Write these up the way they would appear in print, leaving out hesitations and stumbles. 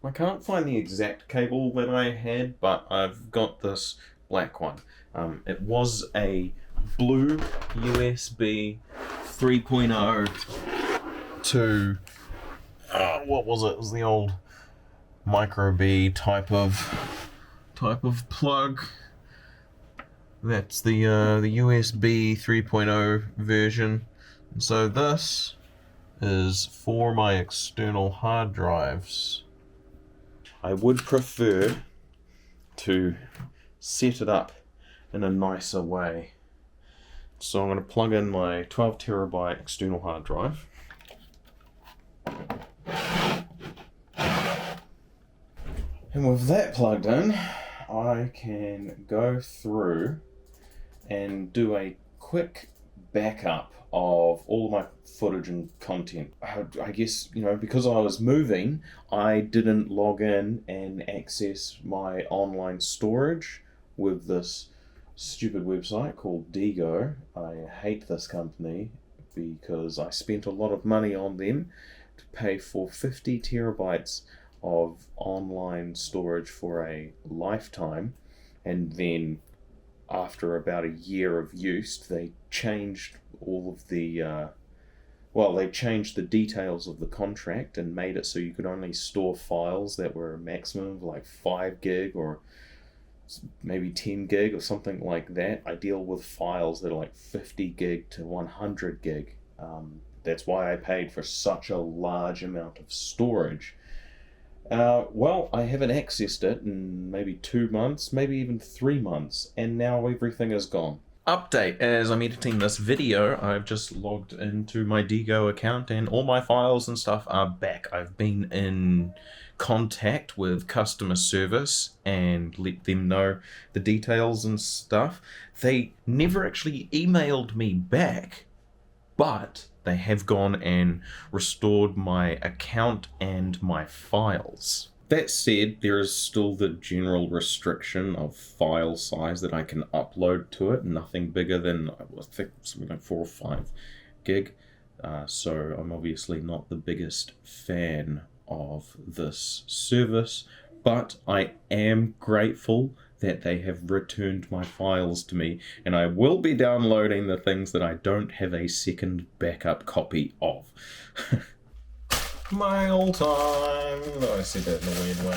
I can't find the exact cable that I had, but I've got this black one. It was a blue USB 3.0 to what was it? It was the old micro B type of plug. That's the USB 3.0 version. And so this is for my external hard drives. I would prefer to set it up in a nicer way. So I'm going to plug in my 12 terabyte external hard drive. And with that plugged in, I can go through and do a quick backup of all of my footage and content. I guess, because I was moving, I didn't log in and access my online storage with this stupid website called Digo. I hate this company because I spent a lot of money on them to pay for 50 terabytes of online storage for a lifetime, and then after about a year of use, they changed all of the they changed the details of the contract and made it so you could only store files that were a maximum of like 5 gig or maybe 10 gig or something like that. I deal with files that are like 50 gig to 100 gig. That's why I paid for such a large amount of storage. I haven't accessed it in maybe 2 months, maybe even 3 months, and now everything is gone. Update, as I'm editing this video, I've just logged into my Digo account and all my files and stuff are back. I've been in contact with customer service and let them know the details and stuff. They never actually emailed me back, but they have gone and restored my account and my files. That said, there is still the general restriction of file size that I can upload to it, nothing bigger than, I think, something like 4 or 5 gig. So I'm obviously not the biggest fan of this service, but I am grateful that they have returned my files to me, and I will be downloading the things that I don't have a second backup copy of. Mail time! I said that in a weird way.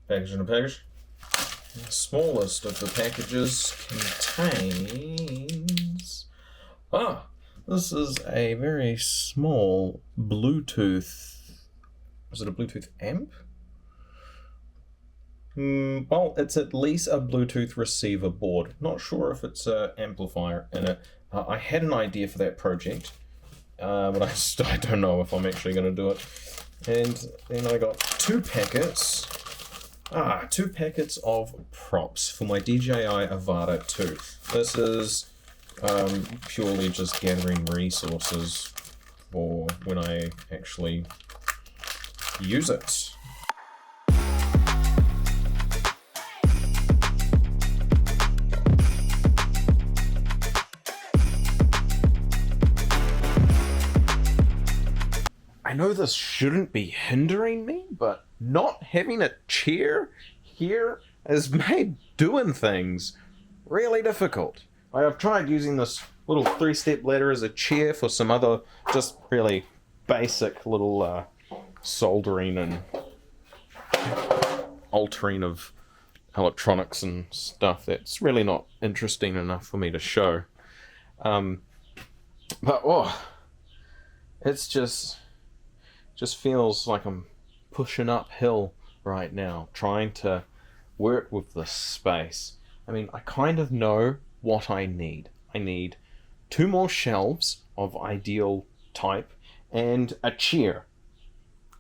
Package in a package. The smallest of the packages contains... this is a very small Bluetooth... Is it a Bluetooth amp? Well, it's at least a Bluetooth receiver board. Not sure if it's an amplifier in it. I had an idea for that project, but I don't know if I'm actually going to do it. And then I got 2 packets. 2 packets of props for my DJI Avata 2. This is purely just gathering resources for when I actually use it. I know this shouldn't be hindering me, but not having a chair here has made doing things really difficult. I've tried using this little 3-step ladder as a chair for some other just really basic little soldering and altering of electronics and stuff that's really not interesting enough for me to show. It's just feels like I'm pushing uphill right now, trying to work with this space. I mean, I kind of know what I need. I need 2 more shelves of ideal type and a chair.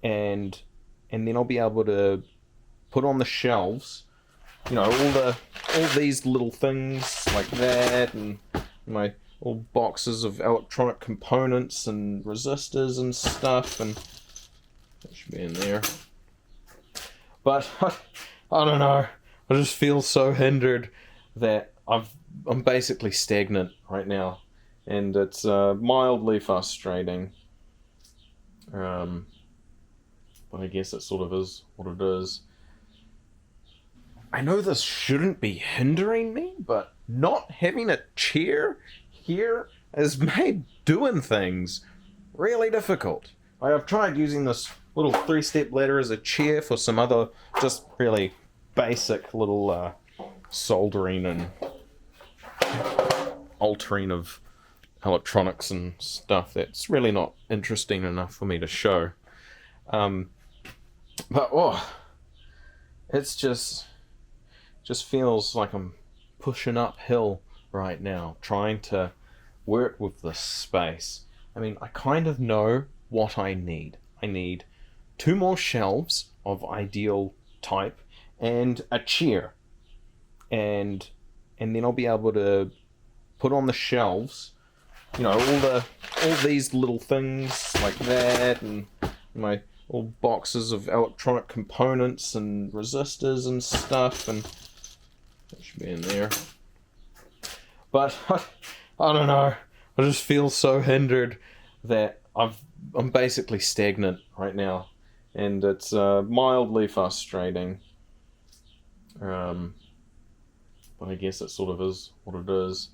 And then I'll be able to put on the shelves, all these little things like that, and my little boxes of electronic components and resistors and stuff, and that should be in there. But I don't know. I just feel so hindered that I'm basically stagnant right now, and it's mildly frustrating. but I guess it sort of is what it is. I know this shouldn't be hindering me, but not having a chair here has made doing things really difficult. I've tried using this little 3-step ladder as a chair for some other just really basic little soldering and altering of electronics and stuff that's really not interesting enough for me to show. But it's just feels like I'm pushing uphill right now, trying to work with this space. I mean, I kind of know what I need. I need 2 more shelves of ideal type and a chair, and then I'll be able to put on the shelves, you know, all these little things like that, and my little boxes of electronic components and resistors and stuff, and that should be in there. But I don't know. I just feel so hindered that I'm basically stagnant right now, and it's mildly frustrating. But I guess it sort of is what it is.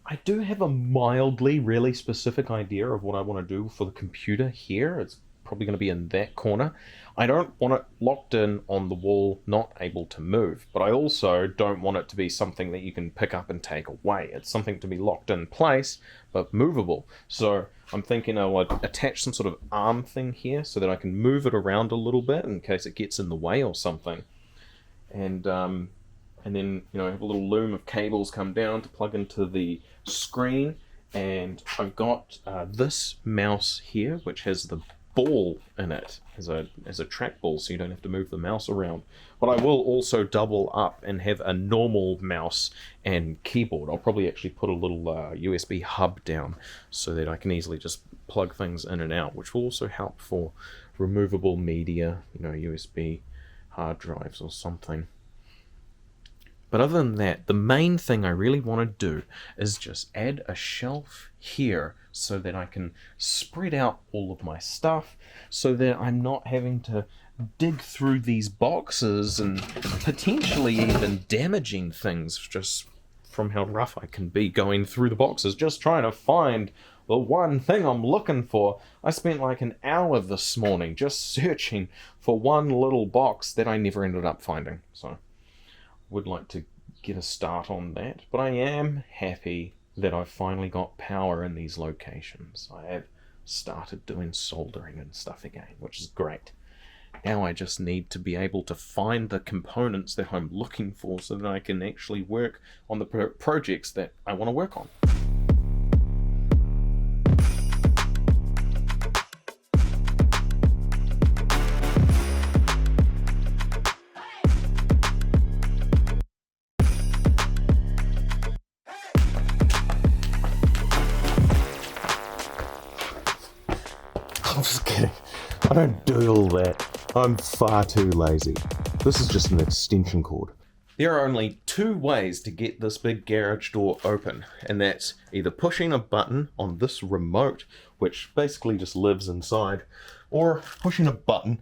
I do have a mildly, really specific idea of what I want to do for the computer here. It's probably going to be in that corner. I don't want it locked in on the wall, not able to move, but I also don't want it to be something that you can pick up and take away. It's something to be locked in place, but movable. So I'm thinking I'll attach some sort of arm thing here so that I can move it around a little bit in case it gets in the way or something. And then, you know, have a little loom of cables come down to plug into the screen. And I've got this mouse here, which has the ball in it as a trackball, so you don't have to move the mouse around. But I will also double up and have a normal mouse and keyboard. I'll probably actually put a little USB hub down so that I can easily just plug things in and out, which will also help for removable media, you know, USB hard drives or something. But other than that, the main thing I really want to do is just add a shelf here so that I can spread out all of my stuff so that I'm not having to dig through these boxes and potentially even damaging things just from how rough I can be going through the boxes, just trying to find the one thing I'm looking for. I spent like an hour this morning just searching for one little box that I never ended up finding. So would like to get a start on that, but I am happy that I've finally got power in these locations. I have started doing soldering and stuff again, which is great. Now I just need to be able to find the components that I'm looking for so that I can actually work on the projects that I want to work on. I'm just kidding. I don't do all that. I'm far too lazy. This is just an extension cord. There are only 2 ways to get this big garage door open, and that's either pushing a button on this remote, which basically just lives inside, or pushing a button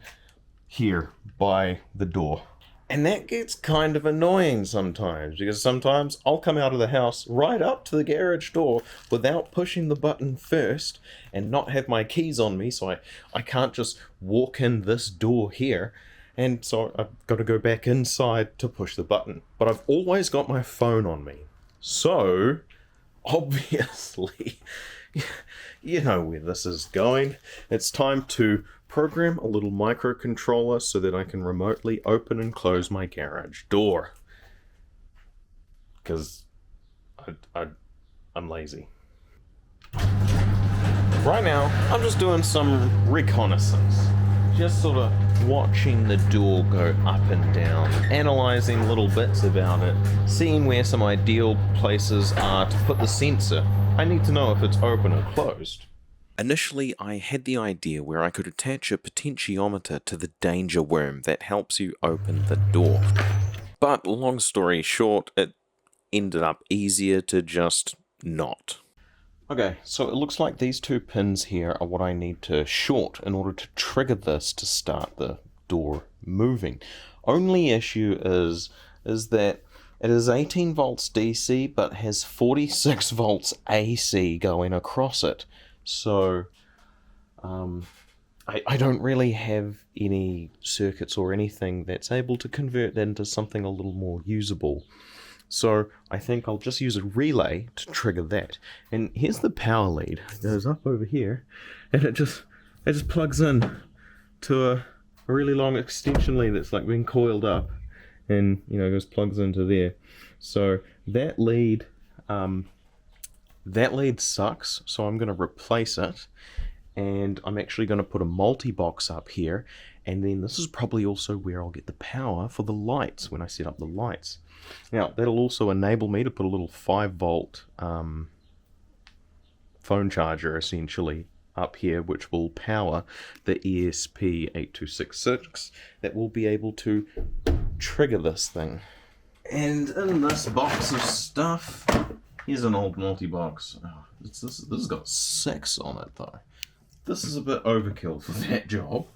here by the door. And that gets kind of annoying sometimes, because sometimes I'll come out of the house right up to the garage door without pushing the button first and not have my keys on me, so I can't just walk in this door here. And so I've got to go back inside to push the button. But I've always got my phone on me. So, obviously, you know where this is going. It's time to program a little microcontroller so that I can remotely open and close my garage door. Because I'm lazy. Right now, I'm just doing some reconnaissance. Just sort of watching the door go up and down, analysing little bits about it, seeing where some ideal places are to put the sensor. I need to know if it's open or closed. Initially, I had the idea where I could attach a potentiometer to the danger worm that helps you open the door. But long story short, it ended up easier to just not. Okay, so it looks like these two pins here are what I need to short in order to trigger this to start the door moving. Only issue is that it is 18 volts DC but has 46 volts AC going across it. So I don't really have any circuits or anything that's able to convert that into something a little more usable. So I think I'll just use a relay to trigger that. And here's the power lead. It goes up over here, and it just plugs in to a really long extension lead that's like being coiled up, and just plugs into there. So that lead sucks. So I'm going to replace it, and I'm actually going to put a multi-box up here, and then this is probably also where I'll get the power for the lights when I set up the lights. Now, that'll also enable me to put a little 5-volt phone charger, essentially, up here, which will power the ESP8266 that will be able to trigger this thing. And in this box of stuff, here's an old multi-box. Oh, this has got 6 on it, though. This is a bit overkill for that job.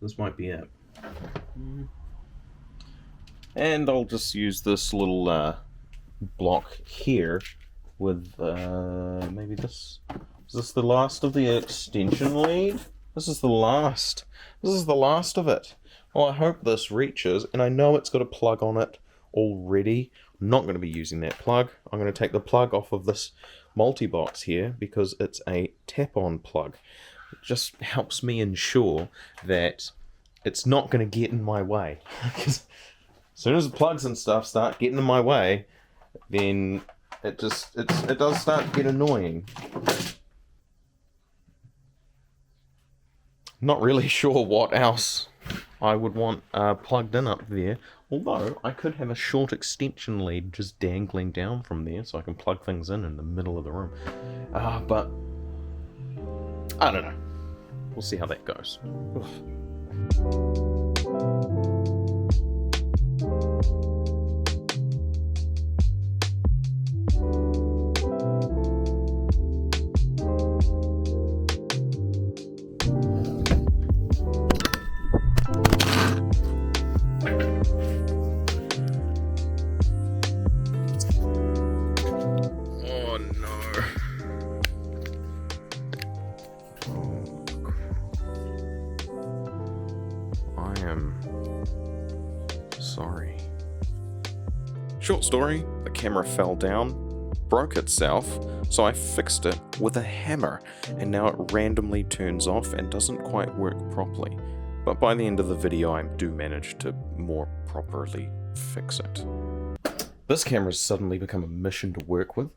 This might be it. And I'll just use this little block here with maybe this. Is this the last of the extension lead? This is the last. This is the last of it. Well, I hope this reaches, and I know it's got a plug on it already. I'm not going to be using that plug. I'm going to take the plug off of this multi-box here because it's a tap-on plug. It just helps me ensure that it's not going to get in my way. Because as soon as the plugs and stuff start getting in my way, then it does start to get annoying. Not really sure what else I would want plugged in up there. Although I could have a short extension lead just dangling down from there so I can plug things in the middle of the room. But I don't know. We'll see how that goes. Oof. Sorry. Short story, the camera fell down, broke itself, so I fixed it with a hammer, and now it randomly turns off and doesn't quite work properly. But by the end of the video, I do manage to more properly fix it. This camera's suddenly become a mission to work with.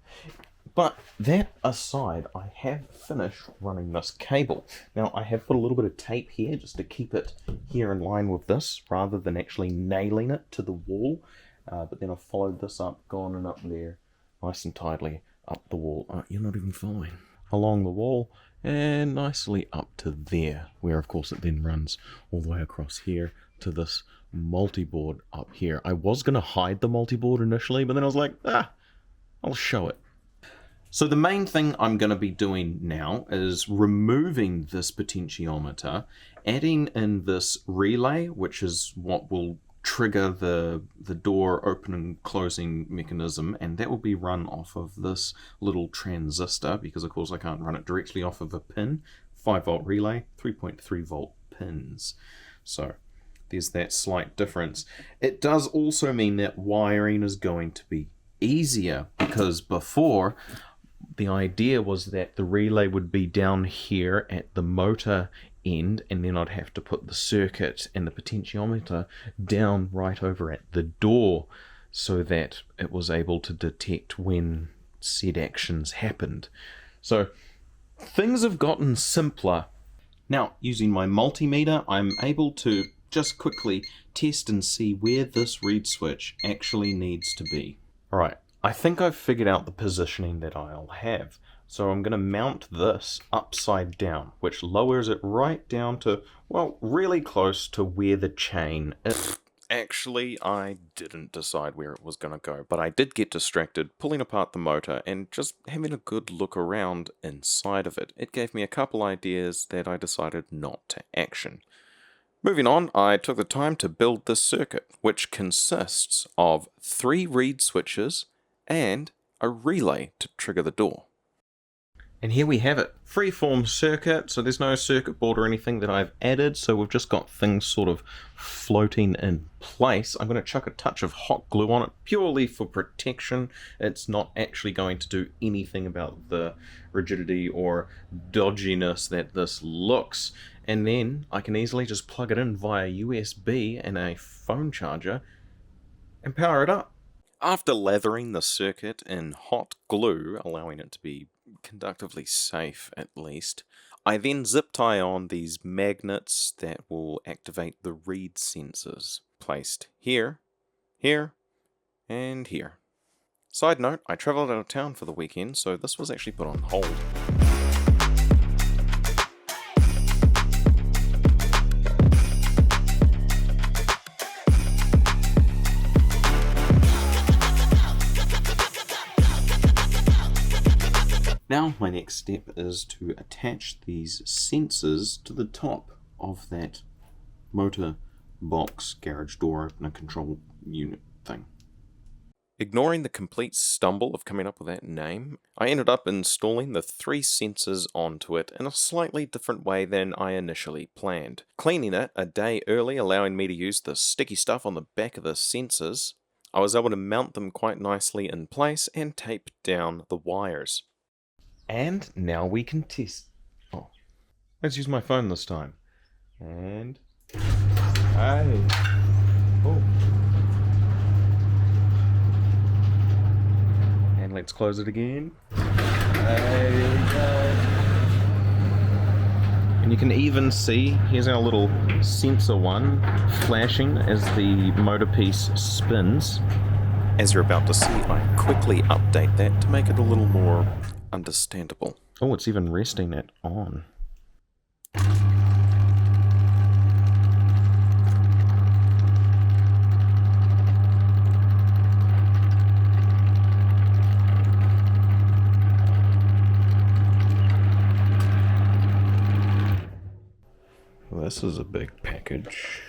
But that aside, I have finished running this cable. Now, I have put a little bit of tape here just to keep it here in line with this, rather than actually nailing it to the wall. But then I've followed this up, gone and up there, nice and tidily up the wall. You're not even following. Along the wall, and nicely up to there, where of course it then runs all the way across here to this multi-board up here. I was going to hide the multi-board initially, but then I was like, I'll show it. So the main thing I'm going to be doing now is removing this potentiometer, adding in this relay, which is what will trigger the door open and closing mechanism, and that will be run off of this little transistor, because of course I can't run it directly off of a pin. 5-volt relay, 3.3 volt pins. So there's that slight difference. It does also mean that wiring is going to be easier, because before the idea was that the relay would be down here at the motor end, and then I'd have to put the circuit and the potentiometer down right over at the door so that it was able to detect when said actions happened. So things have gotten simpler. Now, using my multimeter, I'm able to just quickly test and see where this reed switch actually needs to be. Alright, I think I've figured out the positioning that I'll have. So I'm going to mount this upside down, which lowers it right down to, well, really close to where the chain is. Actually, I didn't decide where it was going to go, but I did get distracted pulling apart the motor and just having a good look around inside of it. It gave me a couple ideas that I decided not to action. Moving on, I took the time to build this circuit, which consists of 3 reed switches and a relay to trigger the door. And here we have it, freeform circuit, so there's no circuit board or anything that I've added, so we've just got things sort of floating in place. I'm going to chuck a touch of hot glue on it purely for protection. It's not actually going to do anything about the rigidity or dodginess that this looks. And then I can easily just plug it in via USB and a phone charger and power it up. After lathering the circuit in hot glue, allowing it to be conductively safe at least, I then zip tie on these magnets that will activate the reed sensors, placed here, here, and here. Side note, I travelled out of town for the weekend, so this was actually put on hold. Now my next step is to attach these sensors to the top of that motor box garage door opener control unit thing. Ignoring the complete stumble of coming up with that name, I ended up installing the 3 sensors onto it in a slightly different way than I initially planned. Cleaning it a day early, allowing me to use the sticky stuff on the back of the sensors, I was able to mount them quite nicely in place and tape down the wires. And now we can test. Oh, let's use my phone this time. And hey, oh, and let's close it again. There we go. And you can even see, here's our little sensor one flashing as the motor piece spins. As you're about to see, I quickly update that to make it a little more understandable. Oh, it's even resting it on. Well, this is a big package.